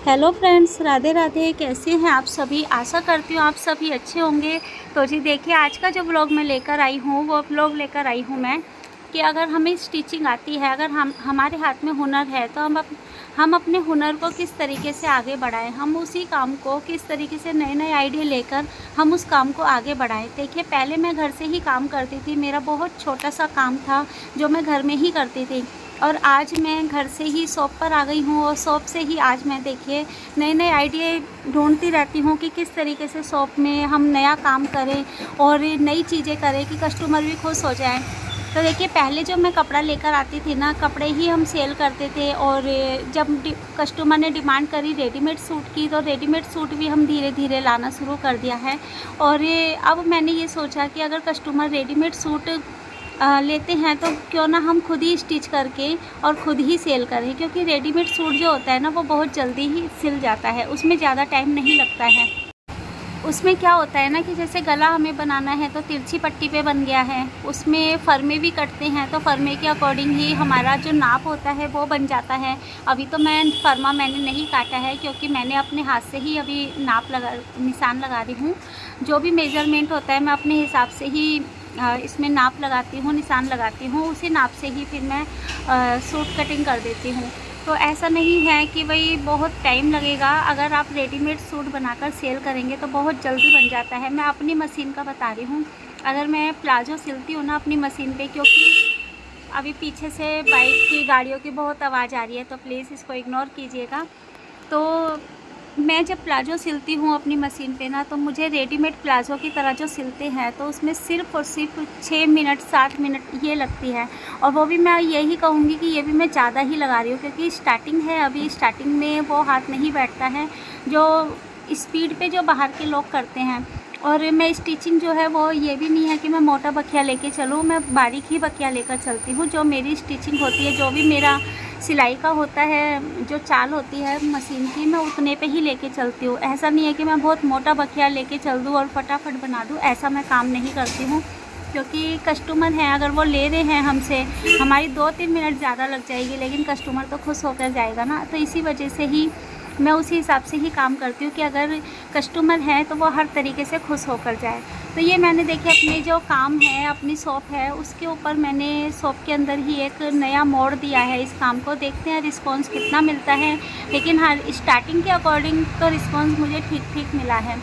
Hello friends, Radhe Radhe. कैसे हैं आप सभी? आशा करती हूँ आप सभी अच्छे होंगे। तो जी देखिए, आज का जो ब्लॉग मैं लेकर आई हूँ वो ब्लॉग लेकर आई हूँ मैं कि अगर हमें स्टिचिंग आती है, अगर हमारे हाथ में हुनर है तो हम अपने हुनर को किस तरीके से आगे बढ़ाएं, हम उसी काम को किस तरीके से नए नए आइडिया लेकर हम उस काम को आगे बढ़ाएं। देखिए, पहले मैं घर से ही काम करती थी, मेरा बहुत छोटा सा काम था जो मैं घर में ही करती थी, और आज मैं घर से ही शॉप पर आ गई हूँ और शॉप से ही आज मैं देखिए नए नए आइडिया ढूंढती रहती हूँ कि किस तरीके से शॉप में हम नया काम करें और नई चीज़ें करें कि कस्टमर भी खुश हो जाएं। तो देखिए, पहले जब मैं कपड़ा लेकर आती थी ना, कपड़े ही हम सेल करते थे, और जब कस्टमर ने डिमांड करी रेडीमेड सूट की तो रेडीमेड सूट भी हम धीरे धीरे लाना शुरू कर दिया है। और अब मैंने ये सोचा कि अगर कस्टमर रेडीमेड सूट लेते हैं तो क्यों ना हम खुद ही स्टिच करके और ख़ुद ही सेल करें, क्योंकि रेडीमेड सूट जो होता है ना वो बहुत जल्दी ही सिल जाता है, उसमें ज़्यादा टाइम नहीं लगता है। उसमें क्या होता है ना कि जैसे गला हमें बनाना है तो तिरछी पट्टी पे बन गया है, उसमें फरमे भी कटते हैं तो फरमे के अकॉर्डिंग ही हमारा जो नाप होता है वो बन जाता है। अभी तो मैंने नहीं काटा है, क्योंकि मैंने अपने हाथ से ही अभी निशान लगा रही हूँ। जो भी मेज़रमेंट होता है मैं अपने हिसाब से ही इसमें नाप लगाती हूँ, निशान लगाती हूँ, उसी नाप से ही फिर मैं सूट कटिंग कर देती हूँ। तो ऐसा नहीं है कि भाई बहुत टाइम लगेगा, अगर आप रेडीमेड सूट बनाकर सेल करेंगे तो बहुत जल्दी बन जाता है। मैं अपनी मशीन का बता रही हूँ, अगर मैं प्लाजो सिलती हूँ ना अपनी मशीन पे, क्योंकि अभी पीछे से बाइक की गाड़ियों की बहुत आवाज़ आ रही है तो प्लीज़ इसको इग्नोर कीजिएगा। तो मैं जब प्लाजो सिलती हूँ अपनी मशीन पे ना, तो मुझे रेडीमेड प्लाजो की तरह जो सिलते हैं तो उसमें सिर्फ़ और सिर्फ 6 मिनट 7 मिनट ये लगती है, और वो भी मैं यही कहूँगी कि ये भी मैं ज़्यादा ही लगा रही हूँ, क्योंकि स्टार्टिंग है, अभी स्टार्टिंग में वो हाथ नहीं बैठता है जो स्पीड पे जो बाहर के लोग करते हैं। और मैं स्टिचिंग जो है वो ये भी नहीं है कि मैं मोटा बखिया लेके चलूँ, मैं बारीक ही बखिया लेकर चलती हूँ। जो मेरी स्टिचिंग होती है, जो भी मेरा सिलाई का होता है, जो चाल होती है मशीन की, मैं उतने पे ही लेके चलती हूँ। ऐसा नहीं है कि मैं बहुत मोटा बखिया लेके चल दूँ और फटाफट बना दूँ, ऐसा मैं काम नहीं करती हूँ। क्योंकि कस्टमर हैं, अगर वो ले रहे हैं हमसे, हमारी 2-3 मिनट ज़्यादा लग जाएगी लेकिन कस्टमर तो खुश होकर जाएगा ना। तो इसी वजह से ही मैं उसी हिसाब से ही काम करती हूँ कि अगर कस्टमर है तो वो हर तरीके से खुश होकर जाए। तो ये मैंने देखिए अपने जो काम है, अपनी शॉप है, उसके ऊपर मैंने शॉप के अंदर ही एक नया मोड़ दिया है इस काम को। देखते हैं रिस्पॉन्स कितना मिलता है, लेकिन हाँ, स्टार्टिंग के अकॉर्डिंग तो रिस्पॉन्स मुझे ठीक ठीक मिला है।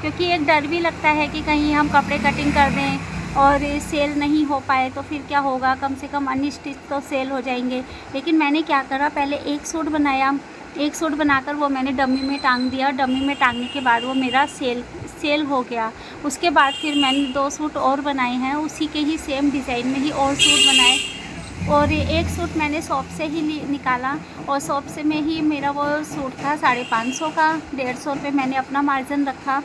क्योंकि एक डर भी लगता है कि कहीं हम कपड़े कटिंग कर दें और सेल नहीं हो पाए तो फिर क्या होगा, कम से कम अनस्टिच तो सेल हो जाएंगे। लेकिन मैंने क्या करा, पहले एक सूट बनाया, एक सूट बनाकर वो मैंने डमी में टांग दिया। डमी में टांगने के बाद वो मेरा सेल हो गया। उसके बाद फिर मैंने 2 सूट और बनाए हैं, उसी के ही सेम डिज़ाइन में ही और सूट बनाए, और एक सूट मैंने शॉप से ही निकाला, और शॉप से में ही मेरा वो सूट था 550 का। 150 रुपये मैंने अपना मार्जिन रखा,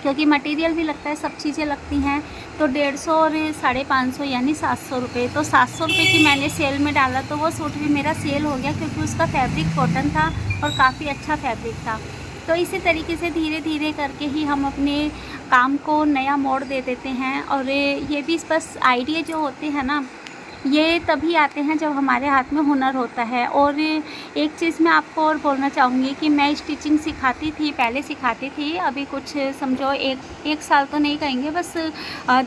क्योंकि मटेरियल भी लगता है, सब चीज़ें लगती हैं। तो 150 और 550 यानी 700 रुपये। तो 700 रुपये की मैंने सेल में डाला, तो वो सूट भी मेरा सेल हो गया, क्योंकि उसका फैब्रिक कॉटन था और काफ़ी अच्छा फैब्रिक था। तो इसी तरीके से धीरे धीरे करके ही हम अपने काम को नया मोड़ दे देते हैं। और ये भी बस आइडिया जो होते हैं ना, ये तभी आते हैं जब हमारे हाथ में हुनर होता है। और एक चीज़ मैं आपको और बोलना चाहूँगी कि मैं स्टिचिंग सिखाती थी, पहले सिखाती थी, अभी कुछ समझो एक साल तो नहीं कहेंगे, बस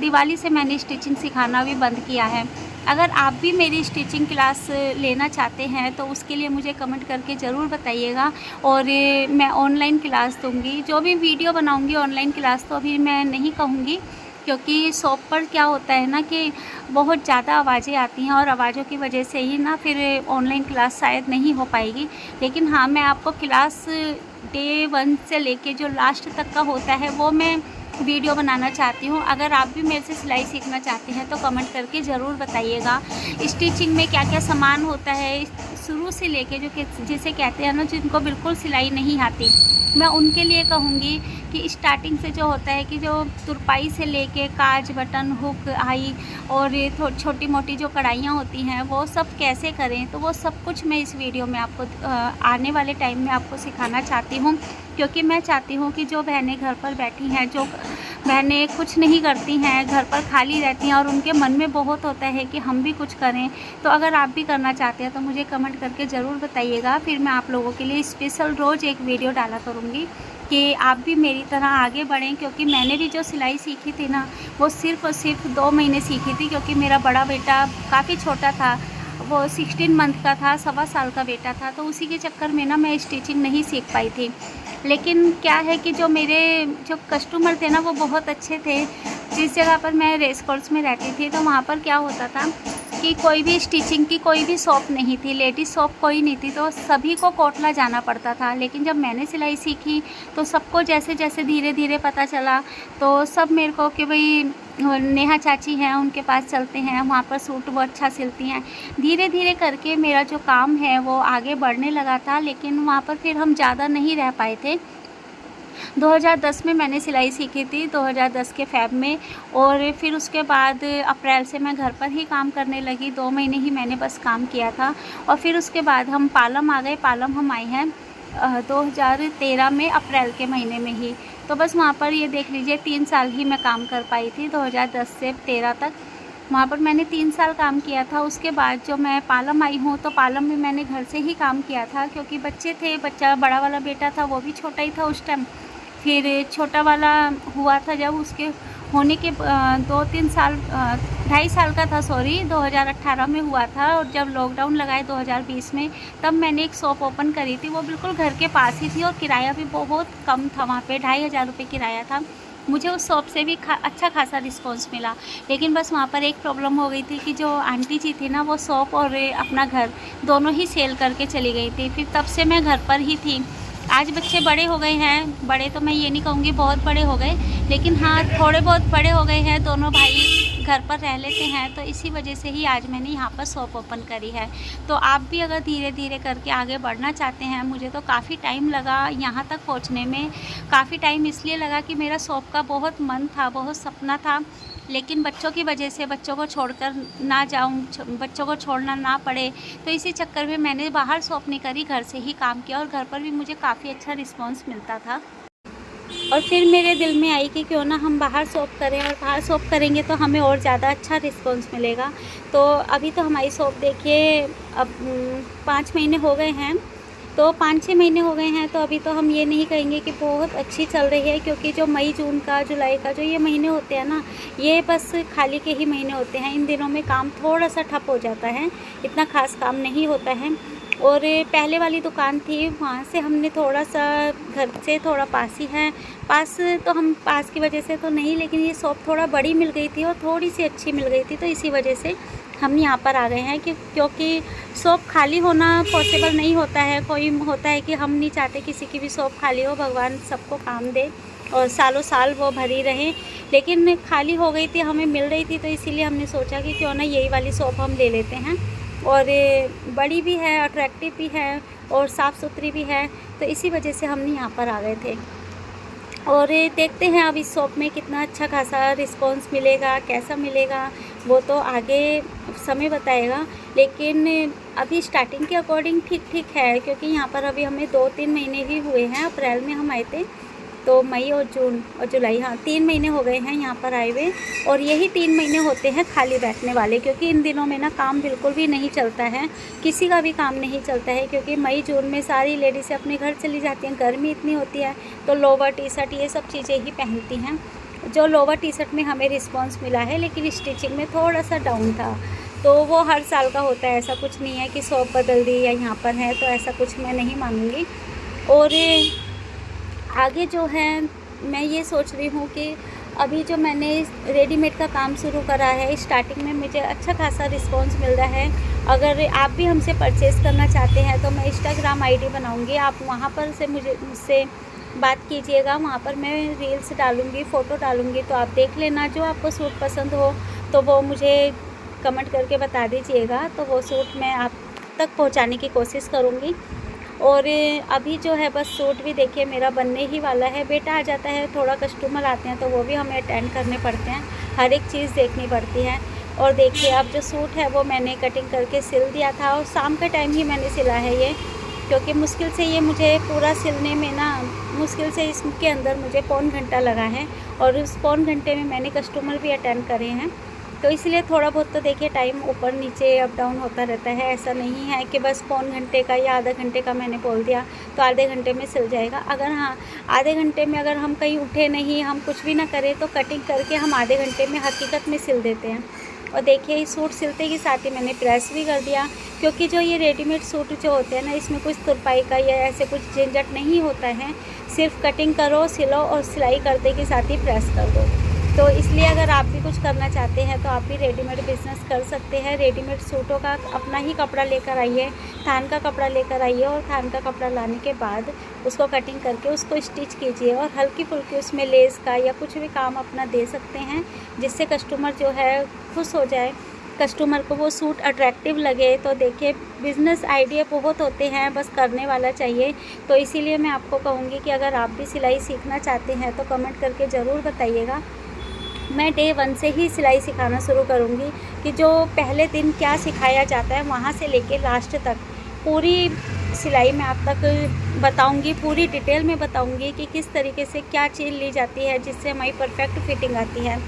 दिवाली से मैंने स्टिचिंग सिखाना भी बंद किया है। अगर आप भी मेरी स्टिचिंग क्लास लेना चाहते हैं तो उसके लिए मुझे कमेंट करके ज़रूर बताइएगा, और मैं ऑनलाइन क्लास दूँगी। जो भी वीडियो बनाऊँगी ऑनलाइन क्लास तो अभी मैं नहीं कहूँगी, क्योंकि शॉप पर क्या होता है ना कि बहुत ज़्यादा आवाज़ें आती हैं, और आवाज़ों की वजह से ही ना फिर ऑनलाइन क्लास शायद नहीं हो पाएगी। लेकिन हाँ, मैं आपको क्लास डे 1 से लेके जो लास्ट तक का होता है वो मैं वीडियो बनाना चाहती हूँ। अगर आप भी मेरे से सिलाई सीखना चाहते हैं तो कमेंट करके ज़रूर बताइएगा। स्टिचिंग में क्या क्या सामान होता है शुरू से लेके, जो जिसे कहते हैं ना जिनको बिल्कुल सिलाई नहीं आती, मैं उनके लिए कहूँगी कि स्टार्टिंग से जो होता है कि जो तुरपाई से लेके काज, बटन, हुक, आई और छोटी मोटी जो कढ़ाइयाँ होती हैं वो सब कैसे करें, तो वो सब कुछ मैं इस वीडियो में आपको आने वाले टाइम में आपको सिखाना चाहती हूँ। क्योंकि मैं चाहती हूँ कि जो बहनें घर पर बैठी हैं, जो बहनें कुछ नहीं करती हैं, घर पर खाली रहती हैं और उनके मन में बहुत होता है कि हम भी कुछ करें। तो अगर आप भी करना चाहते हैं तो मुझे कमेंट करके ज़रूर बताइएगा, फिर मैं आप लोगों के लिए स्पेशल रोज़ एक वीडियो डाला करूँगी कि आप भी मेरी तरह आगे बढ़ें। क्योंकि मैंने भी जो सिलाई सीखी थी ना, वो सिर्फ़ और सिर्फ 2 महीने सीखी थी, क्योंकि मेरा बड़ा बेटा काफ़ी छोटा था, वो 16 मंथ का था, 1.25 साल का बेटा था। तो उसी के चक्कर में ना मैं स्टिचिंग नहीं सीख पाई थी। लेकिन क्या है कि जो मेरे जो कस्टमर थे ना, वो बहुत अच्छे थे। जिस जगह पर मैं रेस कोर्स में रहती थी, तो वहाँ पर क्या होता था कि कोई भी स्टिचिंग की कोई भी शॉप नहीं थी, लेडीज़ शॉप कोई नहीं थी, तो सभी को कोटला जाना पड़ता था। लेकिन जब मैंने सिलाई सीखी तो सबको जैसे जैसे धीरे धीरे पता चला, तो सब मेरे को कि भाई नेहा चाची हैं, उनके पास चलते हैं, वहाँ पर सूट वो अच्छा सिलती हैं। धीरे धीरे करके मेरा जो काम है वो आगे बढ़ने लगा था, लेकिन वहाँ पर फिर हम ज़्यादा नहीं रह पाए थे। 2010 में मैंने सिलाई सीखी थी, 2010 के फ़ेब में। और फिर उसके बाद अप्रैल से मैं घर पर ही काम करने लगी। 2 महीने ही मैंने बस काम किया था और फिर उसके बाद हम पालम आ गए। पालम हम आए हैं 2013 में, अप्रैल के महीने में ही। तो बस वहाँ पर ये देख लीजिए 3 साल ही मैं काम कर पाई थी, 2010 से 13 तक। वहाँ पर मैंने 3 साल काम किया था। उसके बाद जो मैं पालम आई हूँ, तो पालम में मैंने घर से ही काम किया था, क्योंकि बच्चे थे, बच्चा बड़ा वाला बेटा था वो भी छोटा ही था उस टाइम। फिर छोटा वाला हुआ था जब, उसके होने के 2-3 साल 2.5 साल का था, सॉरी, 2018 में हुआ था। और जब लॉकडाउन लगाए 2020 में, तब मैंने एक शॉप ओपन करी थी। वो बिल्कुल घर के पास ही थी और किराया भी बहुत कम था, वहाँ पे 2,500 रुपये किराया था। मुझे उस शॉप से भी अच्छा खासा रिस्पांस मिला। लेकिन बस वहाँ पर एक प्रॉब्लम हो गई थी कि जो आंटी जी थी ना, वो शॉप और अपना घर दोनों ही सेल करके चली गई थी। फिर तब से मैं घर पर ही थी। आज बच्चे बड़े हो गए हैं, बड़े तो मैं ये नहीं कहूँगी बहुत बड़े हो गए, लेकिन हाँ थोड़े बहुत बड़े हो गए हैं। दोनों भाई घर पर रह लेते हैं, तो इसी वजह से ही आज मैंने यहाँ पर शॉप ओपन करी है। तो आप भी अगर धीरे धीरे करके आगे बढ़ना चाहते हैं, मुझे तो काफ़ी टाइम लगा यहाँ तक पहुँचने में। काफ़ी टाइम इसलिए लगा कि मेरा शॉप का बहुत मन था, बहुत सपना था, लेकिन बच्चों की वजह से बच्चों को छोड़कर ना जाऊं, बच्चों को छोड़ना ना पड़े, तो इसी चक्कर में मैंने बाहर शॉप नहीं करी, घर से ही काम किया। और घर पर भी मुझे काफ़ी अच्छा रिस्पांस मिलता था। और फिर मेरे दिल में आई कि क्यों ना हम बाहर शॉप करें, और बाहर शॉप करेंगे तो हमें और ज़्यादा अच्छा रिस्पांस मिलेगा। तो अभी तो हमारी शॉप देखिए अब 5 महीने हो गए हैं, तो 5-6 महीने हो गए हैं। तो अभी तो हम ये नहीं कहेंगे कि बहुत अच्छी चल रही है, क्योंकि जो मई, जून का, जुलाई का जो ये महीने होते हैं ना, ये बस खाली के ही महीने होते हैं। इन दिनों में काम थोड़ा सा ठप हो जाता है, इतना खास काम नहीं होता है। और पहले वाली दुकान थी, वहाँ से हमने थोड़ा सा, घर से थोड़ा पास ही है, पास तो हम पास की वजह से तो नहीं, लेकिन ये शॉप थोड़ा बड़ी मिल गई थी और थोड़ी सी अच्छी मिल गई थी, तो इसी वजह से हम यहाँ पर आ गए हैं। क्योंकि शॉप खाली होना पॉसिबल नहीं होता है। कोई होता है कि हम नहीं चाहते किसी की भी शॉप खाली हो, भगवान सबको काम दे और सालों साल वो भरी रहे। लेकिन खाली हो गई थी, हमें मिल रही थी, तो इसीलिए हमने सोचा कि क्यों ना यही वाली शॉप हम ले लेते हैं। और बड़ी भी है, अट्रैक्टिव भी है और साफ़ सुथरी भी है, तो इसी वजह से हमने यहाँ पर आ गए थे। और देखते हैं अब इस शॉप में कितना अच्छा खासा रिस्पांस मिलेगा, कैसा मिलेगा वो तो आगे समय बताएगा। लेकिन अभी स्टार्टिंग के अकॉर्डिंग ठीक ठीक है, क्योंकि यहाँ पर अभी हमें 2-3 महीने ही हुए हैं। अप्रैल में हम आए थे, तो मई और जून और जुलाई, हाँ 3 महीने हो गए हैं यहाँ पर आए हुए। और यही 3 महीने होते हैं खाली बैठने वाले, क्योंकि इन दिनों में ना काम बिल्कुल भी नहीं चलता है, किसी का भी काम नहीं चलता है। क्योंकि मई जून में सारी लेडीज़ें अपने घर चली जाती हैं, गर्मी इतनी होती है, तो लोवर टी शर्ट ये सब चीज़ें ही पहनती हैं। जो लोवर टी शर्ट में हमें रिस्पॉन्स मिला है, लेकिन स्टिचिंग में थोड़ा सा डाउन था। तो वो हर साल का होता है, ऐसा कुछ नहीं है कि शॉप बदल दी या यहाँ पर है, तो ऐसा कुछ मैं नहीं मानूँगी। और आगे जो है मैं ये सोच रही हूँ कि अभी जो मैंने रेडीमेड का काम शुरू करा है, स्टार्टिंग में मुझे अच्छा खासा रिस्पांस मिल रहा है। अगर आप भी हमसे परचेज़ करना चाहते हैं तो मैं इंस्टाग्राम आईडी बनाऊँगी, आप वहाँ पर से मुझसे बात कीजिएगा। वहाँ पर मैं रील्स डालूँगी, फ़ोटो डालूँगी, तो आप देख लेना। जो आपको सूट पसंद हो तो वो मुझे कमेंट करके बता दीजिएगा, तो वो सूट मैं आप तक पहुँचाने की कोशिश करूँगी। और अभी जो है बस सूट भी देखिए मेरा बनने ही वाला है। बेटा आ जाता है, थोड़ा कस्टमर आते हैं तो वो भी हमें अटेंड करने पड़ते हैं, हर एक चीज़ देखनी पड़ती है। और देखिए अब जो सूट है वो मैंने कटिंग करके सिल दिया था, और शाम के टाइम ही मैंने सिला है ये। क्योंकि मुश्किल से ये मुझे पूरा सिलने में ना, मुश्किल से इसके अंदर मुझे पौन घंटा लगा है और उस पौन घंटे में मैंने कस्टमर भी अटेंड करे हैं। तो इसलिए थोड़ा बहुत तो देखिए टाइम ऊपर नीचे अप डाउन होता रहता है। ऐसा नहीं है कि बस पौन घंटे का या आधा घंटे का मैंने बोल दिया तो आधे घंटे में सिल जाएगा। अगर हाँ, आधे घंटे में अगर हम कहीं उठे नहीं, हम कुछ भी ना करें तो कटिंग करके हम आधे घंटे में हकीकत में सिल देते हैं। और देखिए इस सूट सिलते के साथ ही मैंने प्रेस भी कर दिया, क्योंकि जो ये रेडीमेड सूट जो होते हैं ना, इसमें कुछ तुरपाई का या ऐसे कुछ झंझट नहीं होता है। सिर्फ कटिंग करो, सिलो और सिलाई करते के साथ ही प्रेस कर दो। तो इसलिए अगर आप भी कुछ करना चाहते हैं तो आप भी रेडीमेड बिज़नेस कर सकते हैं। रेडीमेड सूटों का अपना ही कपड़ा लेकर आइए, थान का कपड़ा लेकर आइए और थान का कपड़ा लाने के बाद उसको कटिंग करके उसको स्टिच कीजिए और हल्की फुल्की उसमें लेस का या कुछ भी काम अपना दे सकते हैं, जिससे कस्टमर जो है खुश हो जाए, कस्टमर को वो सूट अट्रैक्टिव लगे। तो देखिए बिज़नेस आइडिया बहुत होते हैं, बस करने वाला चाहिए। तो इसीलिए मैं आपको कहूँगी कि अगर आप भी सिलाई सीखना चाहते हैं तो कमेंट करके ज़रूर बताइएगा। मैं डे 1 से ही सिलाई सिखाना शुरू करूँगी कि जो पहले दिन क्या सिखाया जाता है वहाँ से लेके लास्ट तक पूरी सिलाई मैं आप तक बताऊँगी, पूरी डिटेल में बताऊँगी कि किस तरीके से क्या चीज़ ली जाती है जिससे हमारी परफेक्ट फिटिंग आती है।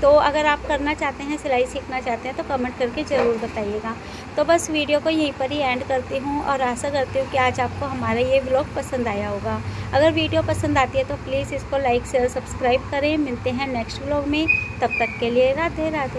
तो अगर आप करना चाहते हैं, सिलाई सीखना चाहते हैं तो कमेंट करके ज़रूर बताइएगा। तो बस वीडियो को यहीं पर ही एंड करती हूँ और आशा करती हूँ कि आज आपको हमारा ये व्लॉग पसंद आया होगा। अगर वीडियो पसंद आती है तो प्लीज़ इसको लाइक शेयर सब्सक्राइब करें। मिलते हैं नेक्स्ट व्लॉग में, तब तक के लिए राधे राधे।